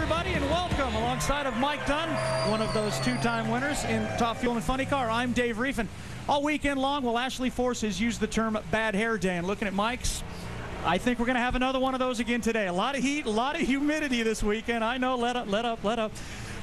everybody, and welcome alongside of Mike Dunn, one of those two-time winners in Top Fuel and Funny Car. I'm Dave Reefin. All weekend long, well, Ashley Force has used the term bad hair day, and looking at Mike's, I think we're going to have another one of those again today. A lot of heat, a lot of humidity this weekend. I know, let up.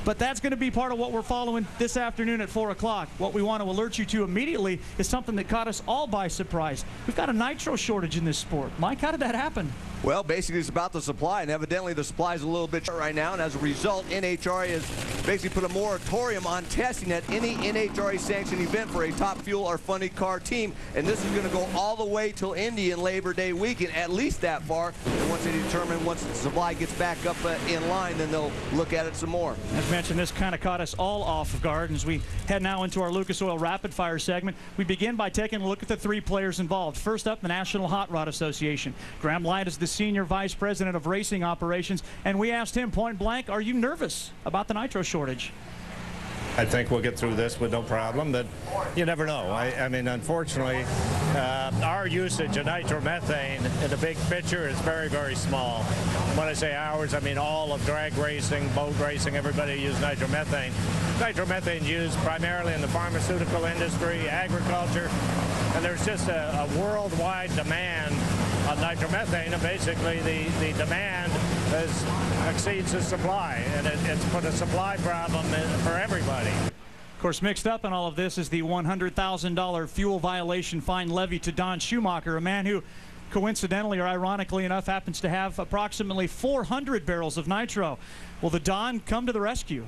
But that's going to be part of what we're following this afternoon at 4 o'clock. What we want to alert you to immediately is something that caught us all by surprise. We've got a nitro shortage in this sport. Mike, how did that happen? Well, basically it's about the supply, and evidently the supply is a little bit short right now, and as a result, NHRA has basically put a moratorium on testing at any NHRA-sanctioned event for a Top Fuel or Funny Car team, and this is going to go all the way till Indy and Labor Day weekend, at least that far, and once they determine, once the supply gets back up in line, then they'll look at it some more. As mentioned, this kind of caught us all off guard, and as we head now into our Lucas Oil Rapid Fire segment, we begin by taking a look at the three players involved. First up, the National Hot Rod Association. Graham Lyott is the Senior Vice President of Racing Operations, and we asked him point blank, are you nervous about the nitro shortage? I think we'll get through this with no problem, but you never know. I mean, unfortunately, our usage of nitromethane in the big picture is very, very small. When I say ours, I mean all of drag racing, boat racing, everybody uses nitromethane. Nitromethane is used primarily in the pharmaceutical industry, agriculture, and there's just a worldwide demand on nitromethane, and basically the demand exceeds the supply, and it's put a supply problem for everybody. Of course, mixed up in all of this is the $100,000 fuel violation fine levied to Don Schumacher, a man who coincidentally or ironically enough happens to have approximately 400 barrels of nitro. Will the Don come to the rescue?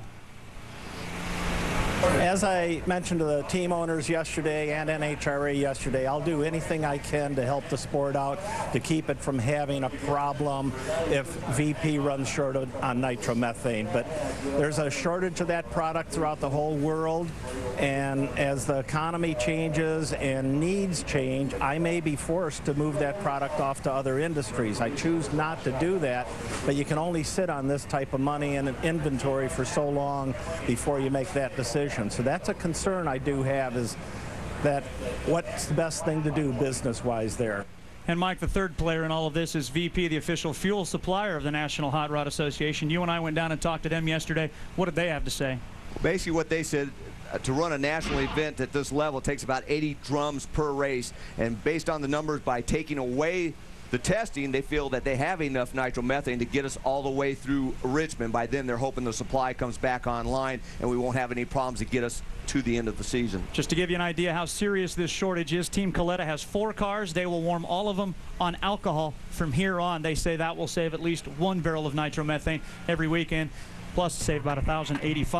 As I mentioned to the team owners yesterday and NHRA yesterday, I'll do anything I can to help the sport out to keep it from having a problem if VP runs short on nitromethane. But there's a shortage of that product throughout the whole world, and as the economy changes and needs change, I may be forced to move that product off to other industries. I choose not to do that, but you can only sit on this type of money and an inventory for so long before you make that decision. So that's a concern I do have, is that what's the best thing to do business-wise there. And Mike, the third player in all of this is VP, the official fuel supplier of the National Hot Rod Association. You and I went down and talked to them yesterday. What did they have to say? Basically what they said, to run a national event at this level takes about 80 drums per race, and based on the numbers, by taking away the testing, they feel that they have enough nitromethane to get us all the way through Richmond. By then, they're hoping the supply comes back online and we won't have any problems to get us to the end of the season. Just to give you an idea how serious this shortage is, Team Coletta has 4 cars. They will warm all of them on alcohol from here on. They say that will save at least 1 barrel of nitromethane every weekend, plus save about 1,085.